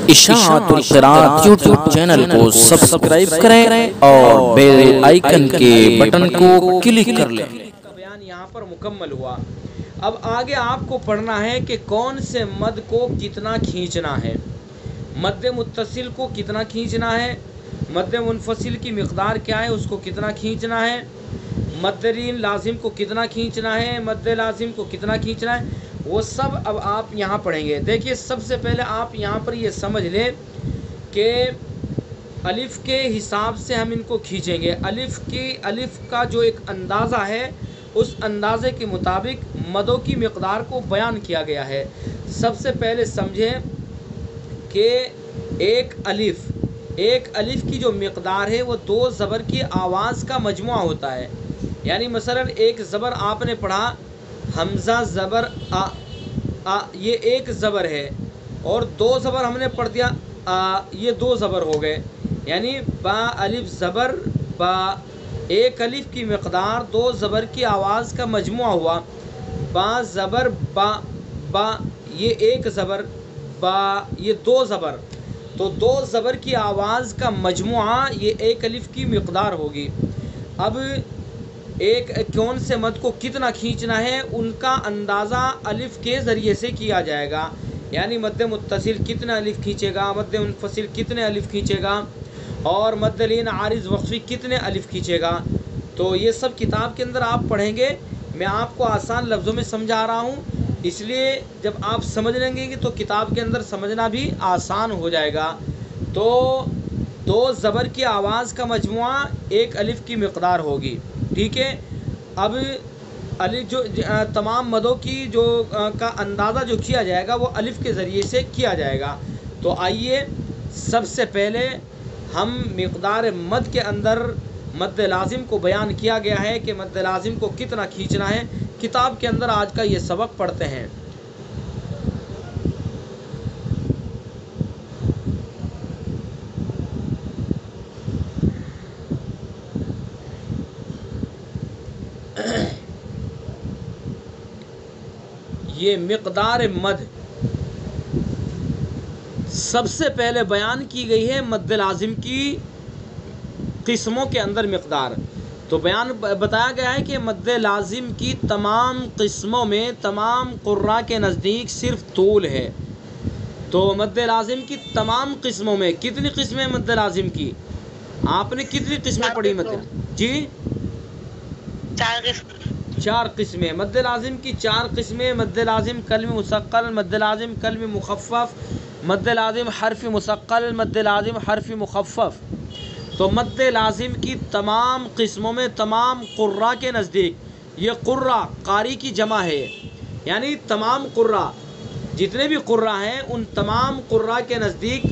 اشاعت القراءت YouTube channel کو subscribe کریں اور بیل آئیکن کے بٹن کو کلک کر لیں۔ کا بیان یہاں پر مکمل ہوا۔ اب آگے آپ کو پڑھنا ہے کہ کون سے مد کو کتنا کھینچنا ہے، مد متصل کو کتنا کھینچنا ہے، مد منفصل کی مقدار کیا ہے، اس کو کتنا کھینچنا ہے، مد لازم کو کتنا کھینچنا ہے، مد لازم کو کتنا کھینچنا ہے، وہ سب اب آپ یہاں پڑھیں گے۔ دیکھیے سب سے پہلے آپ یہاں پر یہ سمجھ لیں کہ الف کے حساب سے ہم ان کو کھینچیں گے۔ الف کا جو ایک اندازہ ہے، اس اندازے کے مطابق مدوں کی مقدار کو بیان کیا گیا ہے۔ سب سے پہلے سمجھیں کہ ایک الف کی جو مقدار ہے وہ دو زبر کی آواز کا مجموعہ ہوتا ہے۔ یعنی مثلا ایک زبر آپ نے پڑھا حمزہ زبر آ، یہ ایک زبر ہے، اور دو زبر ہم نے پڑھ دیا آ، یہ دو زبر ہو گئے، یعنی با الف زبر با، ایک الف کی مقدار دو زبر کی آواز کا مجموعہ ہوا۔ با زبر با یہ ایک زبر، با یہ دو زبر، تو دو زبر کی آواز کا مجموعہ یہ ایک الف کی مقدار ہوگی۔ اب ایک کون سے مد کو کتنا کھینچنا ہے ان کا اندازہ الف کے ذریعے سے کیا جائے گا، یعنی مد متصل کتنے الف کھینچے گا، مد منفصل کتنے الف کھینچے گا، اور مد لین عارض وقفی کتنے الف کھینچے گا۔ تو یہ سب کتاب کے اندر آپ پڑھیں گے۔ میں آپ کو آسان لفظوں میں سمجھا رہا ہوں، اس لیے جب آپ سمجھ لیں گے تو کتاب کے اندر سمجھنا بھی آسان ہو جائے گا۔ تو دو زبر کی آواز کا مجموعہ ایک الف کی مقدار ہوگی، ٹھیک ہے۔ اب الف جو تمام مدوں کی جو کا اندازہ جو کیا جائے گا وہ الف کے ذریعے سے کیا جائے گا۔ تو آئیے سب سے پہلے ہم مقدار مد کے اندر مد لازم کو بیان کیا گیا ہے کہ مد لازم کو کتنا کھینچنا ہے، کتاب کے اندر آج کا یہ سبق پڑھتے ہیں۔ یہ مقدار مد سب سے پہلے بیان کی گئی ہے مد لازم کی قسموں کے اندر مقدار۔ تو بیان بتایا گیا ہے کہ مد لازم کی تمام قسموں میں تمام قراء کے نزدیک صرف طول ہے۔ تو مد لازم کی تمام قسموں میں کتنی قسمیں مد لازم کی؟ آپ نے کتنی قسمیں پڑھی مد؟ جی 4 قسمیں مد لازم کی، 4 قسمیں: مد لازم کلم مثقل، مد لازم کلم مخفف، مد لازم حرف مثقل، مد لازم حرف مخفف۔ تو مد لازم کی تمام قسموں میں تمام قراء کے نزدیک، یہ قراء قاری کی جمع ہے، یعنی تمام قراء جتنے بھی قراء ہیں ان تمام قراء کے نزدیک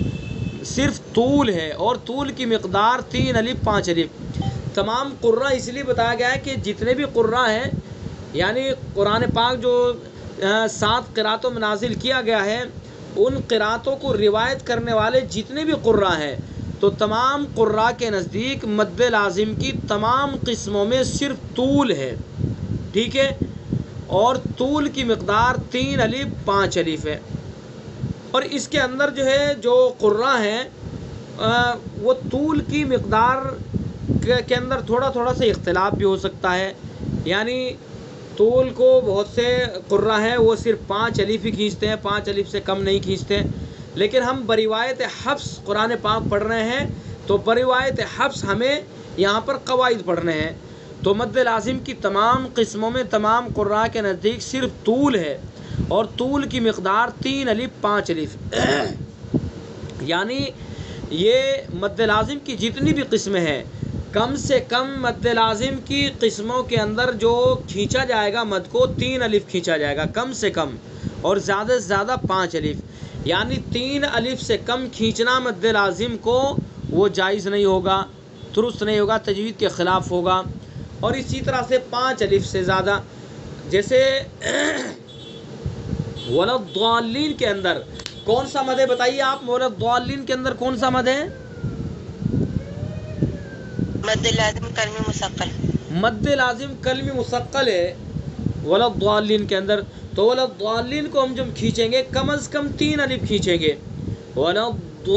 صرف طول ہے، اور طول کی مقدار 3 الف 5 الف۔ تمام قراء اس لیے بتایا گیا ہے کہ جتنے بھی قراء ہیں، یعنی قرآن پاک جو 7 قراتوں میں نازل کیا گیا ہے، ان قراتوں کو روایت کرنے والے جتنے بھی قراء ہیں، تو تمام قراء کے نزدیک مد لازم کی تمام قسموں میں صرف طول ہے، ٹھیک ہے، اور طول کی مقدار 3 الف 5 الف ہے۔ اور اس کے اندر جو ہے جو قراء ہیں وہ طول کی مقدار کے اندر تھوڑا سا اختلاف بھی ہو سکتا ہے، یعنی طول کو بہت سے قراء ہیں وہ صرف 5 الف ہی کھینچتے ہیں، 5 الف سے کم نہیں کھینچتے، لیکن ہم بروایت حفص قرآن پاک پڑھ رہے ہیں، تو بروایت حفص ہمیں یہاں پر قواعد پڑھنے ہیں۔ تو مد لازم کی تمام قسموں میں تمام قراء کے نزدیک صرف طول ہے، اور طول کی مقدار 3 الف 5 الف، یعنی یہ مد لازم کی جتنی بھی قسمیں ہیں، کم سے کم مد لازم کی قسموں کے اندر جو کھینچا جائے گا مد کو 3 الف کھینچا جائے گا کم سے کم، اور زیادہ سے زیادہ 5 الف، یعنی 3 الف سے کم کھینچنا مد لازم کو وہ جائز نہیں ہوگا، درست نہیں ہوگا، تجوید کے خلاف ہوگا۔ اور اسی طرح سے 5 الف سے زیادہ، جیسے ولضالین کے اندر کون سا مد ہے بتائیے آپ؟ ولضالین کے اندر کون سا مد ہے؟ مد لازم کلمی مثقل، مد لازم کلمی مثقل ہے ولضالین کے اندر۔ تو ولضالین کو ہم جب کھینچیں گے کم از کم 3 الف کھینچیں گے، ولا الضالین،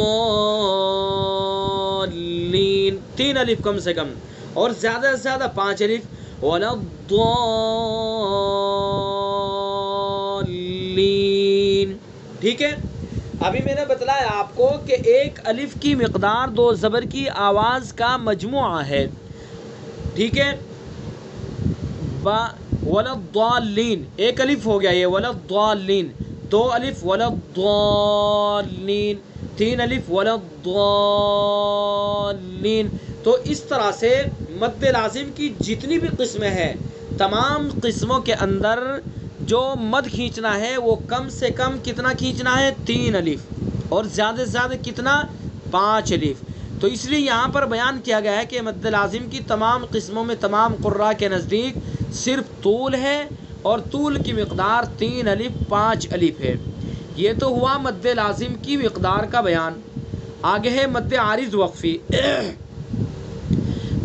3 الف کم سے کم، اور زیادہ سے زیادہ 5 الف، ولا الضالین. ٹھیک ہے. ابھی میں نے بتلایا آپ کو کہ ایک الف کی مقدار 2 زبر کی آواز کا مجموعہ ہے. ٹھیک ہے. ولا الضالین، ایک الف ہو گیا یہ، ولا الضالین، 2 الف ولا الضالین، 3 الف ولا الضالین. تو اس طرح سے مد لازم کی جتنی بھی قسمیں ہیں، تمام قسموں کے اندر جو مد کھینچنا ہے وہ کم سے کم کتنا کھینچنا ہے؟ 3 الف، اور زیادہ سے زیادہ کتنا؟ 5 الف. تو اس لیے یہاں پر بیان کیا گیا ہے کہ مد لازم کی تمام قسموں میں تمام قراء کے نزدیک صرف طول ہے، اور طول کی مقدار 3 الف 5 الف ہے. یہ تو ہوا مد لازم کی مقدار کا بیان. آگے ہے مد عارض وقفی.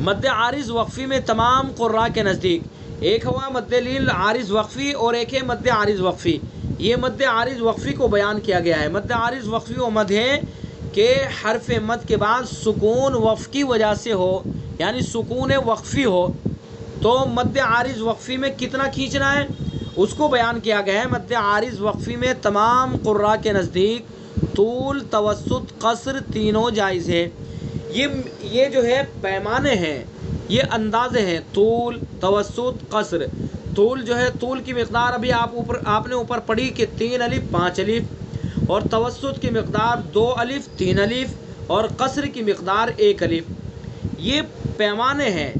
مد عارض وقفی میں تمام قراء کے نزدیک ایک ہوا مد لیل عارض وقفی اور ایک ہے مد عارض وقفی. یہ مد عارض وقفی کو بیان کیا گیا ہے. مد عارض وقفی وہ مد ہے کہ حرف مد کے بعد سکون وقف کی وجہ سے ہو، یعنی سکون وقفی ہو. تو مد عارض وقفی میں کتنا کھینچنا ہے اس کو بیان کیا گیا ہے. مد عارض وقفی میں تمام قراء کے نزدیک طول، توسط، قصر تینوں جائز ہے. یہ جو ہے پیمانے ہیں، یہ اندازے ہیں، طول، توسط، قصر. طول جو ہے، طول کی مقدار ابھی آپ نے اوپر پڑھی کہ 3 الف 5 الف، اور توسط کی مقدار 2 الف 3 الف، اور قصر کی مقدار 1 الف. یہ پیمانے ہیں،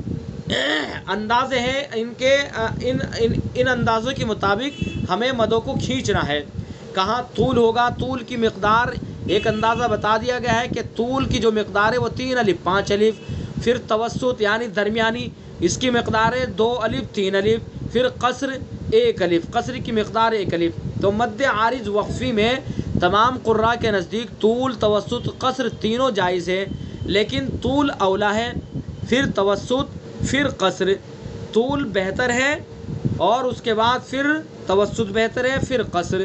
اندازے ہیں. ان اندازوں کے مطابق ہمیں مدوں کو کھینچنا ہے. کہاں طول ہوگا؟ طول کی مقدار ایک اندازہ بتا دیا گیا ہے کہ طول کی جو مقدار ہے وہ 3 الف 5 الف. پھر توسط یعنی درمیانی، اس کی مقدار ہے 2 الف 3 الف. پھر قصر 1 الف، قصر کی مقدار 1 الف. تو مد عارض وقفی میں تمام قراء کے نزدیک طول، توسط، قصر تینوں جائز ہے، لیکن طول اولا ہے، پھر توسط، پھر قصر. طول بہتر ہے، اور اس کے بعد پھر توسط بہتر ہے، پھر قصر.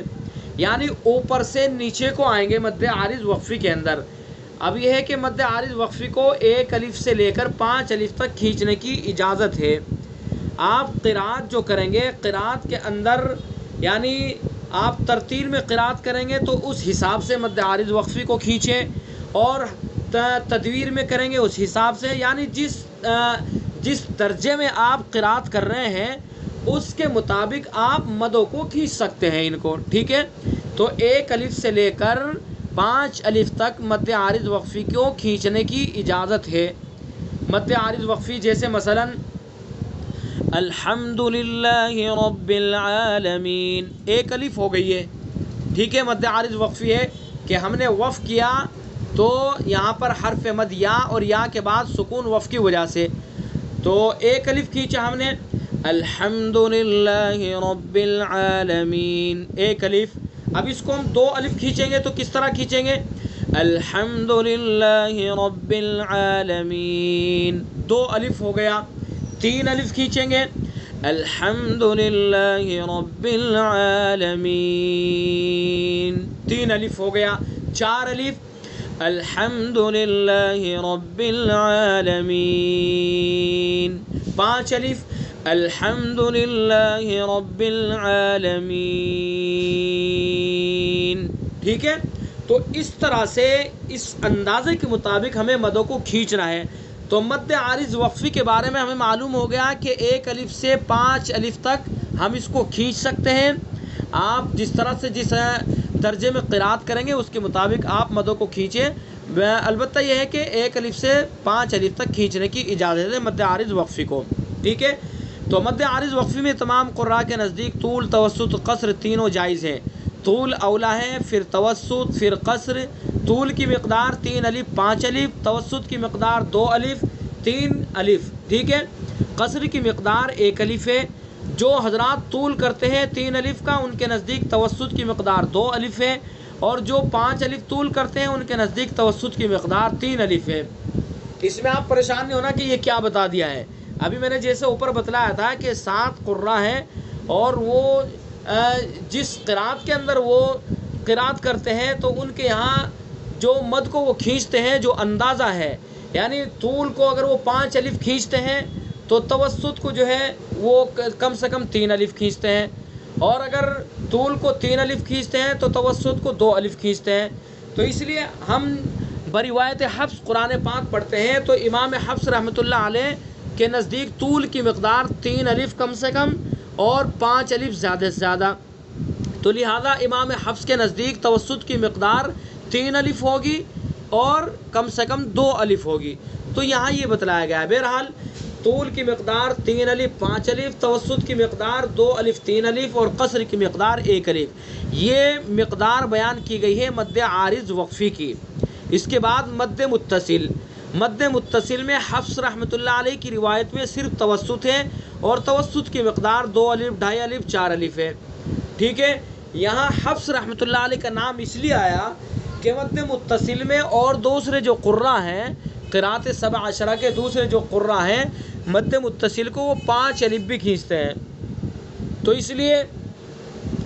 یعنی اوپر سے نیچے کو آئیں گے مد عارض وقفی کے اندر. اب یہ ہے کہ مد عارض وقفی کو 1 الف سے لے کر 5 الف تک کھینچنے کی اجازت ہے. آپ قرات جو کریں گے، قرات کے اندر یعنی آپ ترتیل میں قرات کریں گے تو اس حساب سے مد عارض وقفی کو کھینچیں، اور تدویر میں کریں گے اس حساب سے، یعنی جس درجے میں آپ قرات کر رہے ہیں اس کے مطابق آپ مدوں کو کھینچ سکتے ہیں ان کو. ٹھیک ہے. تو 1 الف سے لے کر 5 الف تک مد عارض وقفی کو کھینچنے کی اجازت ہے. مد عارض وقفی جیسے مثلا الحمدللہ رب العالمین، 1 الف ہو گئی ہے. ٹھیک ہے. مد عارض وقفی ہے کہ ہم نے وقف کیا تو یہاں پر حرف مد یا اور یا کے بعد سکون وقف کی وجہ سے، تو 1 الف کھینچا ہم نے، الحمدللہ رب العالمین، 1 الف. اب اس کو ہم 2 الف کھینچیں گے تو کس طرح کھینچیں گے؟ الحمدللہ رب العالمین، 2 الف ہو گیا. 3 الف کھینچیں گے، الحمدللہ رب العالمین، 3 الف ہو گیا. 4 الف، الحمدللہ رب العالمین. 5 الف، الحمدللہ رب العالمین. ٹھیک ہے. تو اس طرح سے اس اندازے کے مطابق ہمیں مدوں کو کھینچنا ہے. تو مد عارض وقفی کے بارے میں ہمیں معلوم ہو گیا کہ 1 الف سے 5 الف تک ہم اس کو کھینچ سکتے ہیں. آپ جس طرح سے جس درجے میں قرات کریں گے اس کے مطابق آپ مدوں کو کھینچیں. البتہ یہ ہے کہ 1 الف سے 5 الف تک کھینچنے کی اجازت ہے مد عارض وقفی کو. ٹھیک ہے. تو مد عارض وقفی میں تمام قراء کے نزدیک طول، توسط، قصر تینوں جائز ہیں. طول اولا ہے، پھر توسط، پھر قصر. طول کی مقدار 3 الف 5 الف، توسط کی مقدار 2 الف 3 الف. ٹھیک ہے. قصر کی مقدار 1 الف ہے. جو حضرات طول کرتے ہیں 3 الف کا ان کے نزدیک توسط کی مقدار 2 الف ہے، اور جو 5 الف طول کرتے ہیں ان کے نزدیک توسط کی مقدار 3 الف ہے. اس میں آپ پریشان نہیں ہونا کہ یہ کیا بتا دیا ہے. ابھی میں نے جیسے اوپر بتلایا تھا کہ 7 قراء ہیں، اور وہ جس قرات کے اندر وہ قرات کرتے ہیں تو ان کے یہاں جو مد کو وہ کھینچتے ہیں جو اندازہ ہے، یعنی طول کو اگر وہ 5 الف کھینچتے ہیں تو توسط کو جو ہے وہ کم سے کم 3 الف کھینچتے ہیں، اور اگر طول کو 3 الف کھینچتے ہیں تو توسط کو 2 الف کھینچتے ہیں۔ تو اس لیے ہم بروایت حفص قرآن پاک پڑھتے ہیں تو امام حفص رحمۃ اللہ علیہ کے نزدیک طول کی مقدار 3 الف کم سے کم اور 5 الف زیادہ سے زیادہ، تو لہذا امام حفص کے نزدیک توسط کی مقدار 3 الف ہوگی اور کم سے کم 2 الف ہوگی۔ تو یہاں یہ بتلایا گیا ہے بہرحال طول کی مقدار 3 الف 5 الف، توسط کی مقدار 2 الف 3 الف اور قصر کی مقدار 1 الف، یہ مقدار بیان کی گئی ہے مد عارض وقفی کی۔ اس کے بعد مد متصل، مد متصل میں حفص رحمۃ اللہ علیہ کی روایت میں صرف توسط ہے اور توسط کی مقدار 2 الف 2.5 الف 4 الف ہے، ٹھیک ہے۔ یہاں حفص رحمۃ اللہ علیہ کا نام اس لیے آیا کہ مد متصل میں اور دوسرے جو قراء ہیں قراءت 7 عشرہ کے دوسرے جو قراء ہیں مد متصل کو وہ 5 الف بھی کھینچتے ہیں، تو اس لیے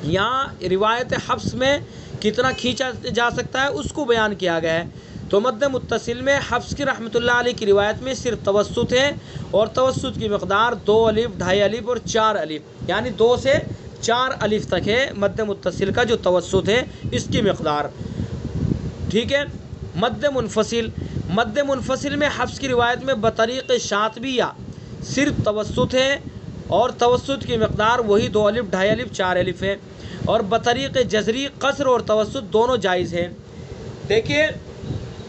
یہاں روایت حفص میں کتنا کھینچا جا سکتا ہے اس کو بیان کیا گیا ہے۔ تو مد متصل میں حفص کی رحمۃ اللہ علیہ کی روایت میں صرف توسط ہے اور توسط کی مقدار 2 الف 2.5 الف اور 4 الف، یعنی 2 سے 4 الف تک ہے مد متصل کا جو توسط ہے اس کی مقدار، ٹھیک ہے۔ مد منفصل، مد منفصل میں حفص کی روایت میں بطریق شاطبیہ صرف توسط ہے اور توسط کی مقدار وہی 2 الف 2.5 الف 4 الف ہے، اور بطریق جزری قصر اور توسط دونوں جائز ہیں۔ دیکھیے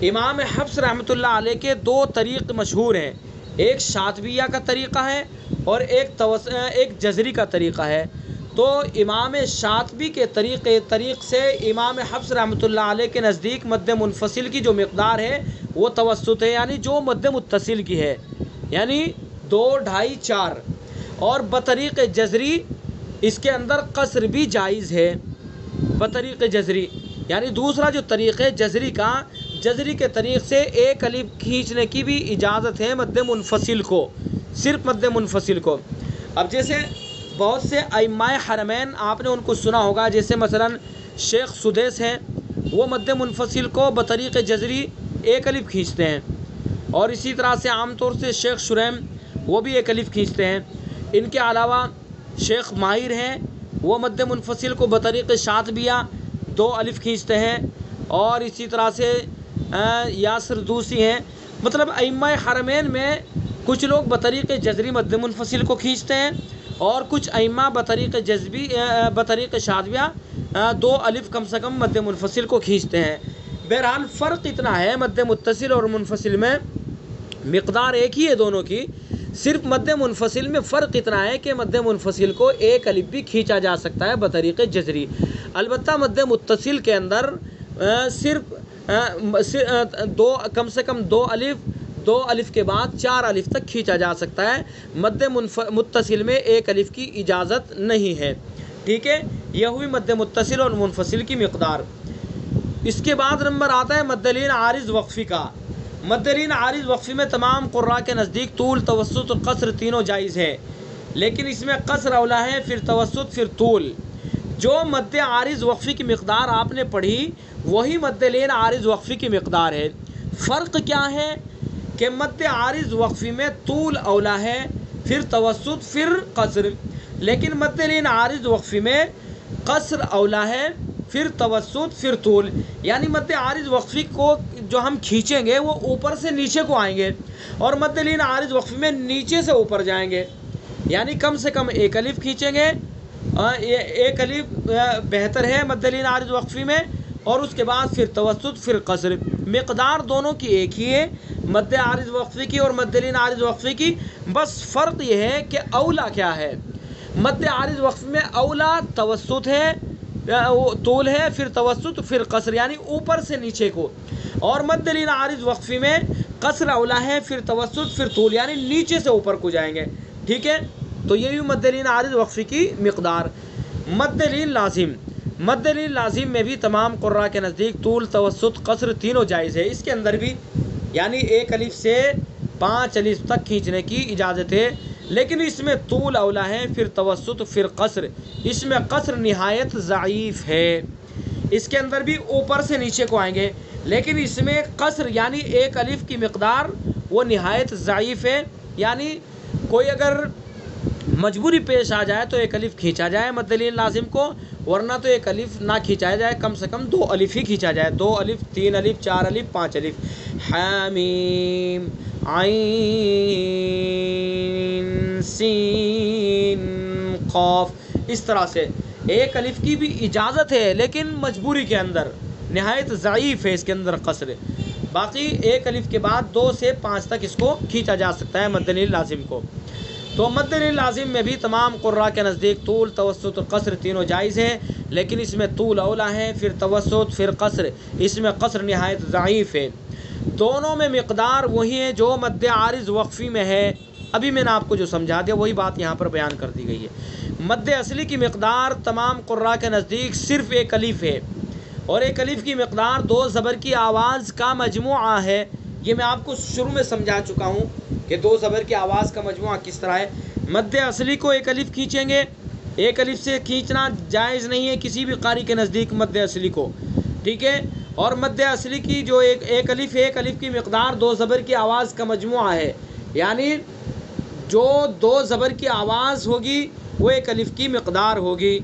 امام حفص رحمۃ اللہ علیہ کے 2 طریق مشہور ہیں، ایک شاطبیہ کا طریقہ ہے اور ایک جزری کا طریقہ ہے۔ تو امام شاطبی کے طریق سے امام حفص رحمۃ اللہ علیہ کے نزدیک مد منفصل کی جو مقدار ہے وہ توسط ہے، یعنی جو مد متصل کی ہے، یعنی 2 2.5 4، اور بطریق جزری اس کے اندر قصر بھی جائز ہے، بطریق جزری یعنی دوسرا جو طریق ہے جزری کا، جزری کے طریق سے 1 الف کھینچنے کی بھی اجازت ہے مد منفصل کو، صرف مد منفصل کو۔ اب جیسے بہت سے ائمہ حرمین آپ نے ان کو سنا ہوگا، جیسے مثلا شیخ سدیس ہیں، وہ مد منفصل کو بطریق جزری 1 الف کھینچتے ہیں، اور اسی طرح سے عام طور سے شیخ شریم وہ بھی 1 الف کھینچتے ہیں۔ ان کے علاوہ شیخ ماہر ہیں، وہ مد منفصل کو بطریق شاطبیہ 2 الف کھینچتے ہیں، اور اسی طرح سے یاسر دوسی ہیں۔ مطلب ائمہ حرمین میں کچھ لوگ بطریق جزری مد منفصل کو کھینچتے ہیں اور کچھ ائمہ بطریق شاطبیہ 2 الف کم سے کم مد منفصل کو کھینچتے ہیں۔ بہرحال فرق اتنا ہے مد متصل اور منفصل میں، مقدار ایک ہی ہے دونوں کی، صرف مد منفصل میں فرق اتنا ہے کہ مد منفصل کو 1 الف بھی کھینچا جا سکتا ہے بطریق جزری، البتہ مد متصل کے اندر صرف کم سے کم 2 الف کے بعد 4 الف تک کھینچا جا سکتا ہے، مد متصل میں 1 الف کی اجازت نہیں ہے، ٹھیک ہے۔ یہ ہوئی مد متصل اور منفصل کی مقدار۔ اس کے بعد نمبر آتا ہے مد لین عارض وقفی کا۔ مد لین عارض وقفی میں تمام قراء کے نزدیک طول، توسط اور قصر تینوں جائز ہے، لیکن اس میں قصر اولا ہے، پھر توسط، پھر طول۔ جو مد عارض وقفی کی مقدار آپ نے پڑھی وہی مد لین عارض وقفی کی مقدار ہے۔ فرق کیا ہے کہ مد عارض وقفی میں طول اولا ہے، پھر توسط، پھر قصر، لیکن مد لین عارض وقفی میں قصر اولا ہے، پھر توسط، پھر طول، یعنی مد عارض وقفی کو جو ہم کھینچیں گے وہ اوپر سے نیچے کو آئیں گے، اور مد لین عارض وقفی میں نیچے سے اوپر جائیں گے، یعنی کم سے کم 1 الف کھینچیں گے، 1 الف بہتر ہے مد لین عارض وقفی میں، اور اس کے بعد پھر توسط، پھر قصر۔ مقدار دونوں کی ایک ہی ہے، مد عارض وقفی کی اور مد لین عارض وقفی کی، بس فرق یہ ہے کہ اولا کیا ہے۔ مد عارض وقفی میں اولا توسط ہے، طول ہے، پھر توسط، پھر قصر، یعنی اوپر سے نیچے کو، اور مد لین عارض وقفی میں قصر اولا ہے، پھر توسط، پھر طول، یعنی نیچے سے اوپر کو جائیں گے، ٹھیک ہے۔ تو یہ بھی مد لین عارض وقفی کی مقدار۔ مد لین لازم، مد لین لازم میں بھی تمام قراء کے نزدیک طول، توسط، قصر تینوں جائز ہے، اس کے اندر بھی یعنی 1 الف سے 5 الف تک کھینچنے کی اجازت ہے، لیکن اس میں طول اولا ہے، پھر توسط، پھر قصر، اس میں قصر نہایت ضعیف ہے، اس کے اندر بھی اوپر سے نیچے کو آئیں گے۔ لیکن اس میں قصر یعنی ایک الف کی مقدار وہ نہایت ضعیف ہے، یعنی کوئی اگر مجبوری پیش آ جائے تو ایک الف کھینچا جائے مد لین لازم کو، ورنہ تو ایک الف نہ کھینچایا جائے، کم سے کم 2 الف ہی کھینچا جائے، 2 الف 3 الف 4 الف 5 الف. حامیم عین سین قاف، اس طرح سے ایک الف کی بھی اجازت ہے لیکن مجبوری کے اندر، نہایت ضعیف ہے اس کے اندر قصر. باقی ایک الف کے بعد 2 سے 5 تک اس کو کھینچا جا سکتا ہے مد لین لازم کو. تو مد لین لازم میں بھی تمام قراء کے نزدیک طول، توسط اور قصر تینوں جائز ہیں، لیکن اس میں طول اولا ہے، پھر توسط، پھر قصر. اس میں قصر نہایت ضعیف ہے. دونوں میں مقدار وہی ہے جو مد عارض وقفی میں ہے. ابھی میں نے آپ کو جو سمجھا دیا وہی بات یہاں پر بیان کر دی گئی ہے. مد اصلی کی مقدار تمام قراء کے نزدیک صرف ایک الف ہے، اور ایک الف کی مقدار 2 زبر کی آواز کا مجموعہ ہے. یہ میں آپ کو شروع میں سمجھا چکا ہوں کہ 2 زبر کی آواز کا مجموعہ کس طرح ہے. مد اصلی کو ایک الف کھینچیں گے، ایک الف سے کھینچنا جائز نہیں ہے کسی بھی قاری کے نزدیک مد اصلی کو، ٹھیک ہے. اور مد اصلی کی جو ایک الف ہے، ایک الف کی مقدار 2 زبر کی آواز کا مجموعہ ہے، یعنی جو 2 زبر کی آواز ہوگی وہ ایک الف کی مقدار ہوگی.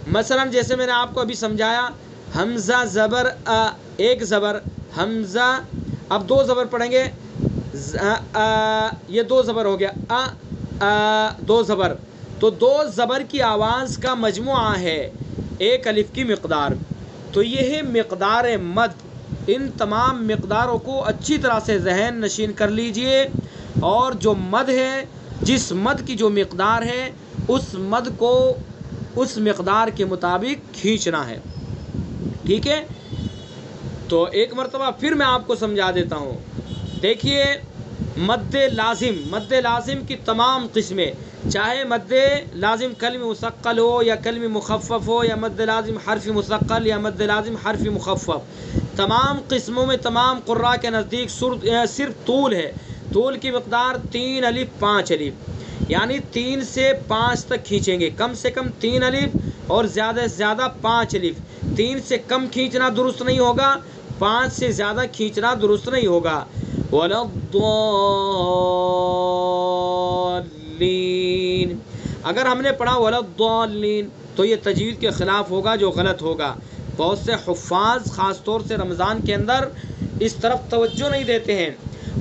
مثلا جیسے میں نے آپ کو ابھی سمجھایا، حمزہ زبر ایک زبر حمزہ، اب 2 زبر پڑھیں گے، یہ 2 زبر ہو گیا، 2 زبر، تو 2 زبر کی آواز کا مجموعہ ہے ایک الف کی مقدار. تو یہ ہے مقدار مد. ان تمام مقداروں کو اچھی طرح سے ذہن نشین کر لیجئے، اور جو مد ہے، جس مد کی جو مقدار ہے، اس مد کو اس مقدار کے مطابق کھینچنا ہے، ٹھیک ہے. تو ایک مرتبہ پھر میں آپ کو سمجھا دیتا ہوں. دیکھیے مد لازم کی تمام قسمیں، چاہے مد لازم کلم مثقل ہو یا کلم مخفف ہو، یا مد لازم حرف مثقل یا مد لازم حرف مخفف، تمام قسموں میں تمام قراء کے نزدیک صرف طول ہے. طول کی مقدار 3 الف 5 الف، یعنی 3 سے 5 تک کھینچیں گے، کم سے کم 3 الف اور زیادہ سے زیادہ 5 الف. 3 سے کم کھینچنا درست نہیں ہوگا، 5 سے زیادہ کھینچنا درست نہیں ہوگا. وَلَا الضَّالِّينَ، اگر ہم نے پڑھا وَلَا الضَّالِّينَ تو یہ تجوید کے خلاف ہوگا جو غلط ہوگا. بہت سے حفاظ خاص طور سے رمضان کے اندر اس طرف توجہ نہیں دیتے ہیں،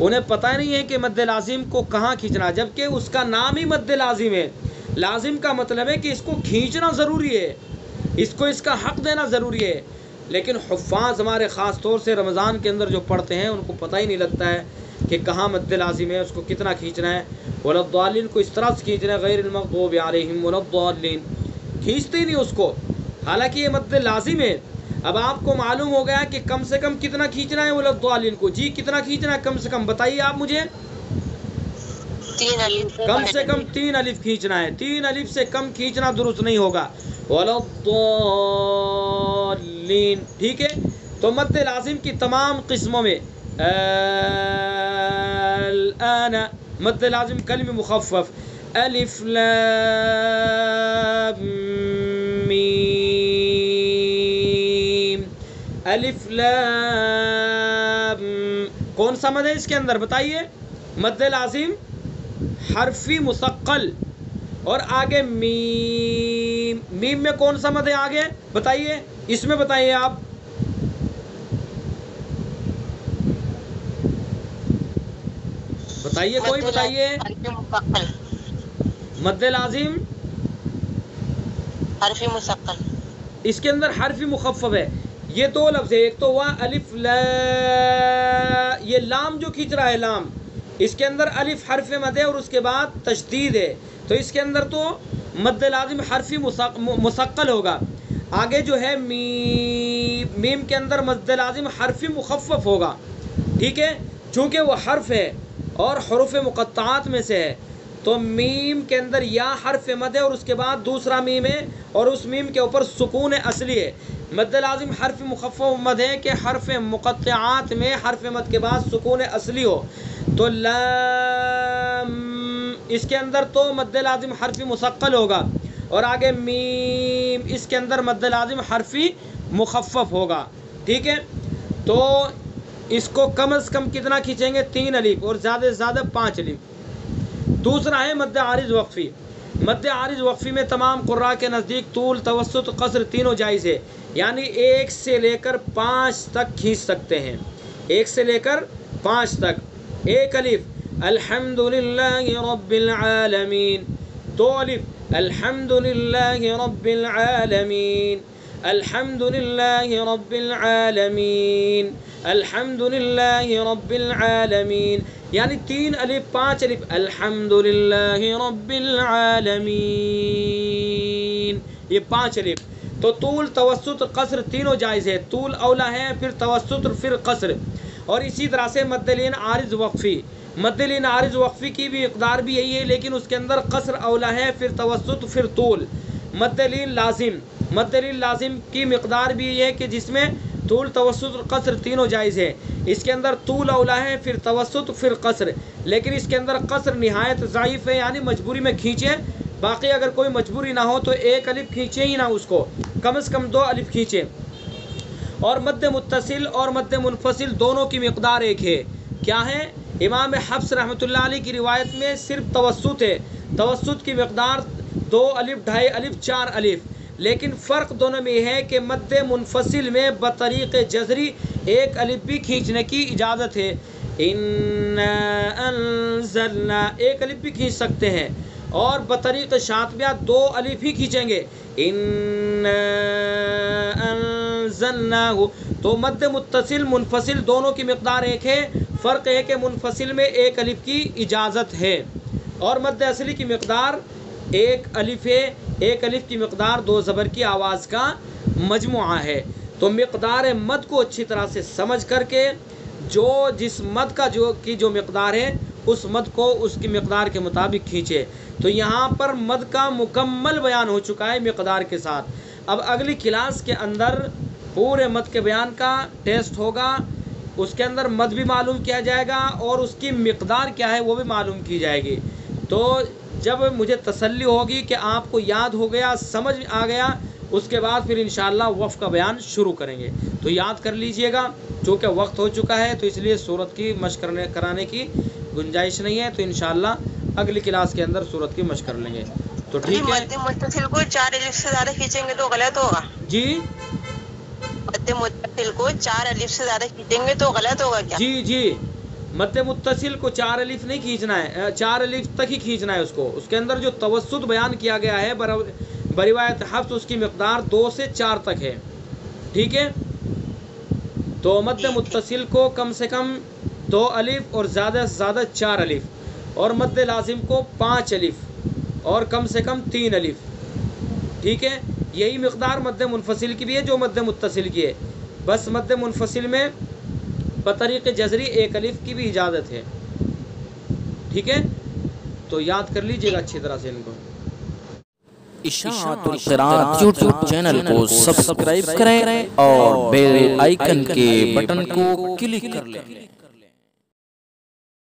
انہیں پتہ نہیں ہے کہ مد لازم کو کہاں کھینچنا، جبکہ اس کا نام ہی مد لازم ہے. لازم کا مطلب ہے کہ اس کو کھینچنا ضروری ہے، اس کو اس کا حق دینا ضروری ہے. لیکن حفاظ ہمارے خاص طور سے رمضان کے اندر جو پڑھتے ہیں ان کو پتہ ہی نہیں لگتا ہے کہ کہاں مد لازم ہے، اس کو کتنا کھینچنا ہے. وَلَا الضَّالِّينَ کو اس طرح سے کھینچنا ہے، غیر المغضوب علیہم ولا الضالین، کھینچتے ہی نہیں اس کو، حالانکہ یہ مد لازم ہے. اب آپ کو معلوم ہو گیا کہ کم سے کم کتنا کھینچنا ہے ولا الضالین کو. جی کتنا کھینچنا ہے کم سے کم بتائیے آپ مجھے. 3 الف کم سے کم 3 الف کھینچنا ہے. 3 الف سے کم کھینچنا درست نہیں ہوگا. ولا الضالین، ٹھیک ہے. تو مد لازم کی تمام قسموں میں الآن مد لازم کلم مخفف، الف لام میم، الف لام، کون سا مد ہے اس کے اندر بتائیے؟ مد لازم حرفی مثقل، اور آگے میم. میم میں کون سا مد ہے آگے بتائیے، اس میں بتائیے آپ. بتائیے کوئی بتائیے. مد لازم حرف مثقل، اس کے اندر حرف مخفف ہے. یہ 2 لفظ ہے، ایک تو ہوا الف لا، یہ لام جو کھینچ رہا ہے لام، اس کے اندر الف حرف مد ہے اور اس کے بعد تشدید ہے، تو اس کے اندر تو مد لازم حرفی مثقل ہوگا. آگے جو ہے میم، میم کے اندر مد لازم حرفی مخفف ہوگا، ٹھیک ہے، چونکہ وہ حرف ہے اور حروف مقطعات میں سے ہے. تو میم کے اندر یا حرف مد ہے اور اس کے بعد دوسرا میم ہے، اور اس میم کے اوپر سکون اصلی ہے. مد لازم حرف مخفف مد ہے کہ حرف مقطعات میں حرف مد کے بعد سکون اصلی ہو. تو لام، اس کے اندر تو مد لازم حرفی مثقل ہوگا، اور آگے میم، اس کے اندر مد لازم حرفی مخفف ہوگا، ٹھیک ہے. تو اس کو کم از کم کتنا کھینچیں گے؟ 3 الف اور زیادہ سے زیادہ 5 الف۔ دوسرا ہے مد عارض وقفی۔ مد عارض وقفی میں تمام قراء کے نزدیک طول، توسط، قصر تینوں جائز ہے، یعنی 1 سے لے کر 5 تک کھینچ سکتے ہیں، 1 سے لے کر 5 تک۔ 1 الف الحمدللہ رب العالمین، 2 الف الحمدللہ رب العالمین، الحمدللہ رب العالمین، الحمدللہ رب العالمین، یعنی 3 الف 5 الف، الحمدللہ رب العالمین، یہ 5 الف۔ تو طول، توسط، قصر تینوں جائز ہے، طول اولا ہے، پھر توسط، پھر قصر۔ اور اسی طرح سے مد لین عارض وقفی، مد لین عارض وقفی کی بھی مقدار بھی یہی ہے، لیکن اس کے اندر قصر اولا ہے، پھر توسط، پھر طول۔ مد لین لازم، مد لین لازم کی مقدار بھی یہ ہے کہ جس میں طول، توسط اور قصر تینوں جائز ہے، اس کے اندر طول اولا ہے، پھر توسط، پھر قصر، لیکن اس کے اندر قصر نہایت ضعیف ہے، یعنی مجبوری میں کھینچیں، باقی اگر کوئی مجبوری نہ ہو تو 1 الف کھینچیں ہی نہ، اس کو کم از کم 2 الف کھینچیں۔ اور مد متصل اور مد منفصل دونوں کی مقدار ایک ہے، کیا ہے؟ امام حفص رحمۃ اللہ علیہ کی روایت میں صرف توسط ہے، توسط کی مقدار 2 الف، 2.5 الف، 4 الف، لیکن فرق دونوں میں یہ ہے کہ مد منفصل میں بطریق جزری 1 الف بھی کھینچنے کی اجازت ہے، اِنَّا أَنزَلْنَا 1 الف بھی کھینچ سکتے ہیں، اور بطریق شاطبیہ 2 الف ہی کھینچیں گے، اِنَّا أَنزَلْنَاهُ۔ تو مد متصل منفصل دونوں کی مقدار ایک ہے، فرق ہے کہ منفصل میں 1 الف کی اجازت ہے، اور مد اصلی کی مقدار 1 الف ہے، 1 الف کی مقدار 2 زبر کی آواز کا مجموعہ ہے۔ تو مقدار مد کو اچھی طرح سے سمجھ کر کے جو جس مد کا جو مقدار ہے اس مد کو اس کی مقدار کے مطابق کھینچے۔ تو یہاں پر مد کا مکمل بیان ہو چکا ہے مقدار کے ساتھ۔ اب اگلی کلاس کے اندر پورے مد کے بیان کا ٹیسٹ ہوگا، اس کے اندر مد بھی معلوم کیا جائے گا اور اس کی مقدار کیا ہے وہ بھی معلوم کی جائے گی۔ تو جب مجھے تسلی ہوگی کہ آپ کو یاد ہو گیا، سمجھ آ گیا، اس کے بعد پھر انشاءاللہ وقف کا بیان شروع کریں گے۔ تو یاد کر لیجئے گا، چونکہ وقت ہو چکا ہے تو اس لیے سورت کی مشق کرانے کی گنجائش نہیں ہے، تو انشاءاللہ اگلی کلاس کے اندر سورت کی مشق کر لیں گے۔ تو ٹھیک ہے، مد متصل کو 4 الف سے زیادہ کھینچیں گے تو غلط ہوگا؟ جی مد متصل کو 4 الف سے زیادہ کھینچیں گے تو غلط ہوگا کیا؟ جی مد متصل کو 4 الف نہیں کھینچنا ہے، 4 الف تک ہی کھینچنا ہے اس کو۔ اس کے اندر جو توسط بیان کیا گیا ہے بروایت حفص، اس کی مقدار 2 سے 4 تک ہے، ٹھیک ہے۔ تو مد متصل کو کم سے کم 2 الف اور زیادہ سے زیادہ 4 الف، اور مد لازم کو 5 الف اور کم سے کم 3 الف، ٹھیک ہے۔ یہی مقدار مد منفصل کی بھی ہے جو مد متصل کی ہے، بس مد منفصل میں بطریق جزری 1 الف کی بھی اجازت ہے، ٹھیک ہے۔ تو یاد کر لیجئے گا اچھی طرح سے ان کو۔ اشاعت القراءت یوٹیوب چینل کو سبسکرائب کریں اور بیل آئیکن کے بٹن کو کلک کر لیں۔